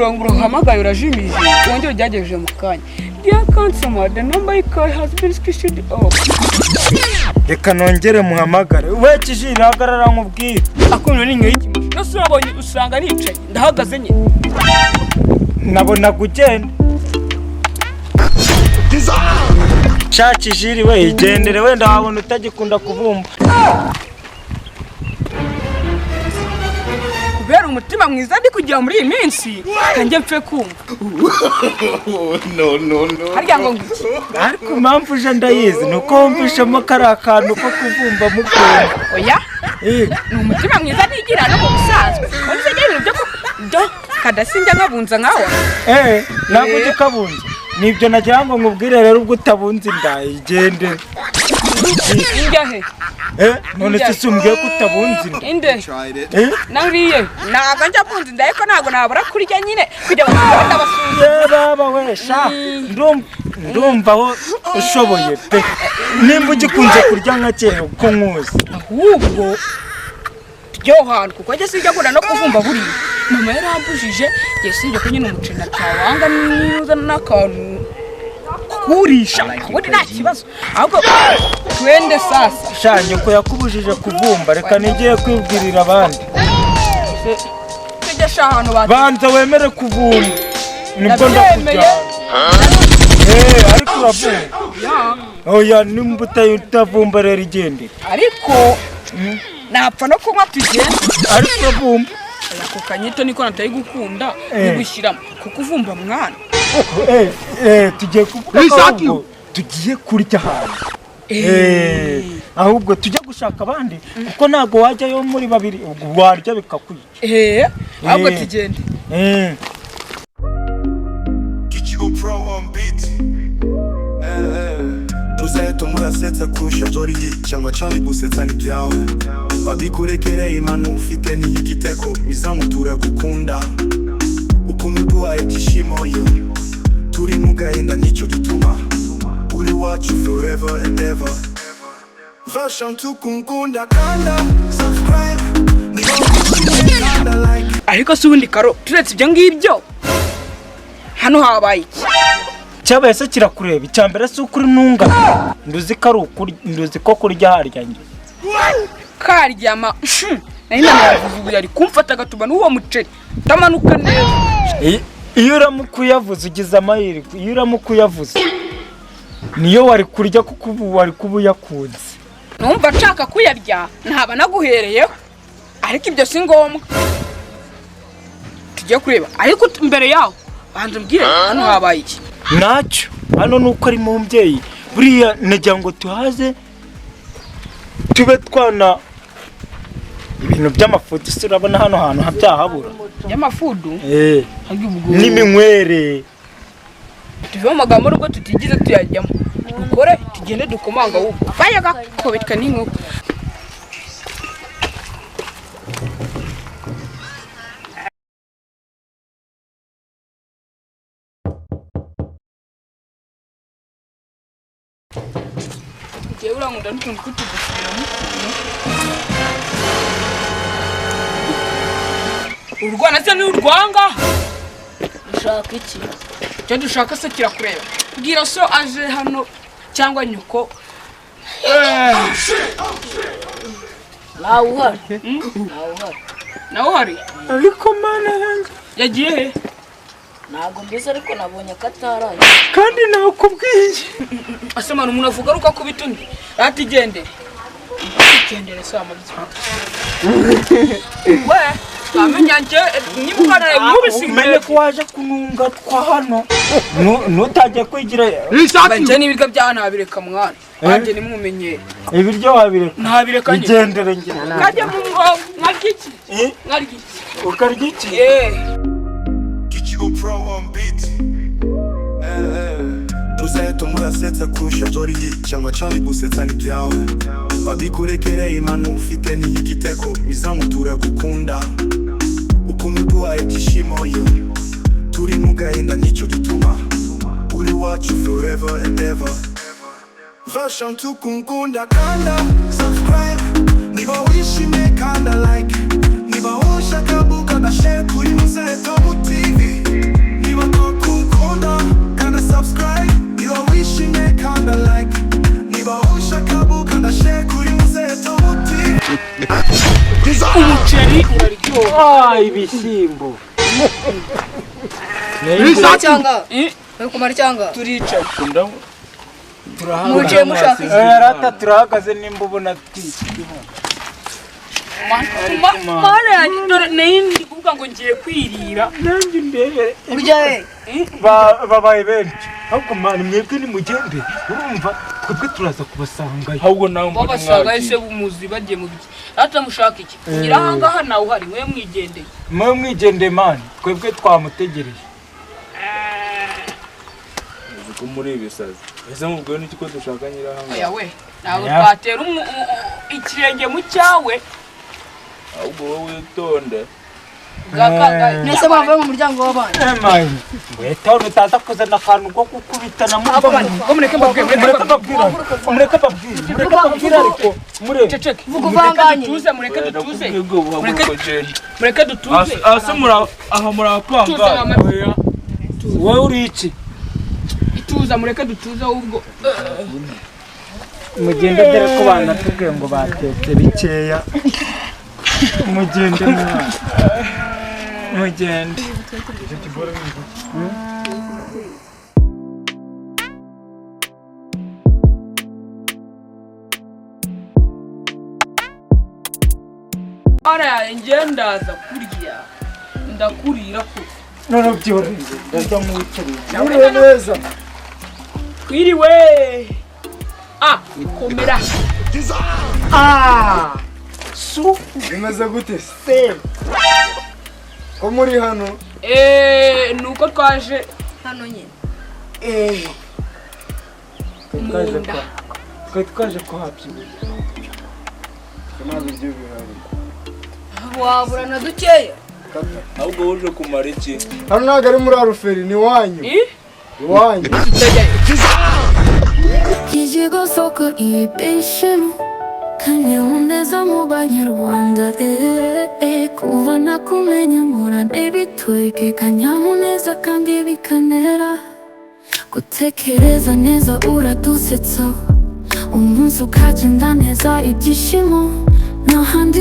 umurongo uhamagaye urajimije wongera ujyagejeje mu kanya. Dear customer, the number you call has been switched off. Reka nongere muhamagare. We Kijiri hagarara nkubwire. Akunyo ni nyoyi kimusho. Nose urabonye usanga nicaye ndahagaze nyine. Nabona kugenda. Sha Kijiri we igendere wenda wabona utagikunda kuvumba. Kubera umutima mwiza ndi kugira muri iyi minsi kanjye mpfe kumva. No. Harya ngo ngiki? Ariko impamvu je ndayizi nuko wumvishemo kari akantu ko kuvumba mukunda. Oya? Ni umutima mwiza nigira no mu busanzwe. Undi se ibintu byo kadasinjya nkabunza nkawe. Ntabwo ukabunza. Nibyo nagira ngo nkubwire rero ubwo utabunza inda igendere. Injya he? None se sumbwiye ko utabunza inda. Inde? Nariye. Ntabwo njya bunza inda ariko ntabwo nabura kurya nyine kujya bakunda basubiza. Baba we sha ndumva aho ushoboye pe. Nimba ugikunze kurya nka kera uko nkuzi. Ahubwo ryo hantu kuko njye sijya kunda no kuvumba buri. Mama yarambujije yesije ko nyine umuceri natawanga niza n'akantu kurisha ubundi nta kibazo ahubwo twende sasa. Shanye ko yakubujije kuvumba reka nigiye kwibwirira abandi. Tegesha hano banza wemere kuvumba nibwo ndakujyana. Ariko uravumba. Oya nimba utavumba rero igendere. Ariko napfa no kunywa tugende. Ariko uravumba. Ako kanyito niko nataye gukunda nigushyiramo kuko uvumba mwana. Tugiye kuvuga tugiye kurya hantu. Ahubwo tujya gushaka abandi kuko ntago wajyayo muri babiri warya bikakwica. Ahubwo tugende. Tuzeto murasetsa kusha jori cyangwa cyari gusetsa n'ibyawe babikurekereye imana ufite n'igiteko bizamutura gukunda ukuntu duhaye byishimo yo turi mu gahinda nicyo gituma uri wacu forever and ever version tukukunda kanda subscribe kanda like. Ariko si ubundi karo turetse ibyo ngibyo hano habaye iki? Cyabaye se kirakureba icyambere se ukuri nunga nduzi ko ari ukuri nduzi ko kurya harya nge karyama nari nanavuze yari kumfata gatuma n'uwo muceri tamanuka neza. Iyo uramukuyavuze ugize amahirwe iyo uramukuyavuze niyo wari kurya kuko ubu wari kubuyakunze. Numva nshaka kuyarya ntaba naguhereyeho ariko ibyo si ngombwa tujye kureba ariko mbere yaho banza mbwire hano habaye iki? Nacyo hano nuko ari mu mbyeyi buriya nagira ngo tuhaze tube twana ibintu by'amafudu se urabona hano hantu habyahabura y'amafudu n'iminywere tuve mu magambo rugo tutigize tuyajyamo dukore tugende dukomanga ahubwo bayaga kobetka n'inkoko. Jewe urangunda n'utuntu kutugusubiramo urwana se n'urwanga ushaka iki? Cyo dushaka se kirakureba bwira so aje hano cyangwa nyuko. Nawe hari ariko mana yanjye yagiye he? Ntago mbese ariko nabonye kataraye kandi nakubwiye asemana umuntu avuga ruka kubita undi ati gendere se amabyi we amenya nje nimukana mubisinga menye ko waje kununga twa hano nutajye kwigira banje n'ibiryo byanabireka mwana anje nimumenye ibiryo wabireka ntabireka igendere ngira kajya mu ngo nkagiki ngariki ukargiki Pro on beat. Tuzeto murasetsa kusha jori cyangwa cyari gusetsa n'ibyawe babikurekereye imana ufite n'igiteko bizamutura gukunda ukuntu duhaye byishimo yo turi mu gahinda nicyo gituma uri wacu forever and ever version tukukunda kanda subscribe niba wishimye kanda like niba ushaka buka na share kuri Muzeto TV. umuceri uraryoha. ibishyimbo cyangwa bari kumara cyangwa turicaye muciye mushaka iki? rata turahagaze nimba ubona mana yanjye dore nindi kuvuga ngo ngiye kwirira nanjye ndebere urya we babaye benshi ahubwo mani mwebwe nimugende urumva twebwe turaza kubasangayo ahubwo nawe mbona babasanga ese bumuzi bagiye mu biki hata mushaka iki kugira ahangaha nawe uhari mwe mwigendeye mwe mwigendeye mani twebwe twamutegereje ko muri ibisazi ese mubwiwe n'iki ko dushaka nyirahanga oya we ntabwo twatera ikirenge mu cyawe ahubwo wowe witonde mwese bavuye mu muryango w'abana mani weta utaza kuzana akantu ko gukubitana mureke mbabwire ariko ceceke vuga uvanganye mureke dutuze ase aha muri apanga wowe uri iki ituza mureke dutuze ahubwo mugende dore ko banatubwiye ngo batetse bikeya mugende mwana mugende ara ndaza kurya ndakurira ko none byoroshye ndaza nk'uwicarira neza twiriwe komera su bimeze gute se ko muri hano nuko twaje hano nyine twaje kuhabyina nta biryo bihari wabura na dukeya ahubwo uje kumara iki hano ntabwo ari muri aruferi ni iwanyu iwanyu Kijigo soko ibishimo kanyamuneza mu banyarwanda kuva nakumenya mpora ibitwege kanyamuneza kandi bikanera gutekereza neza uradusetsa umunsi ukagenda neza ibyishimo n'ahandi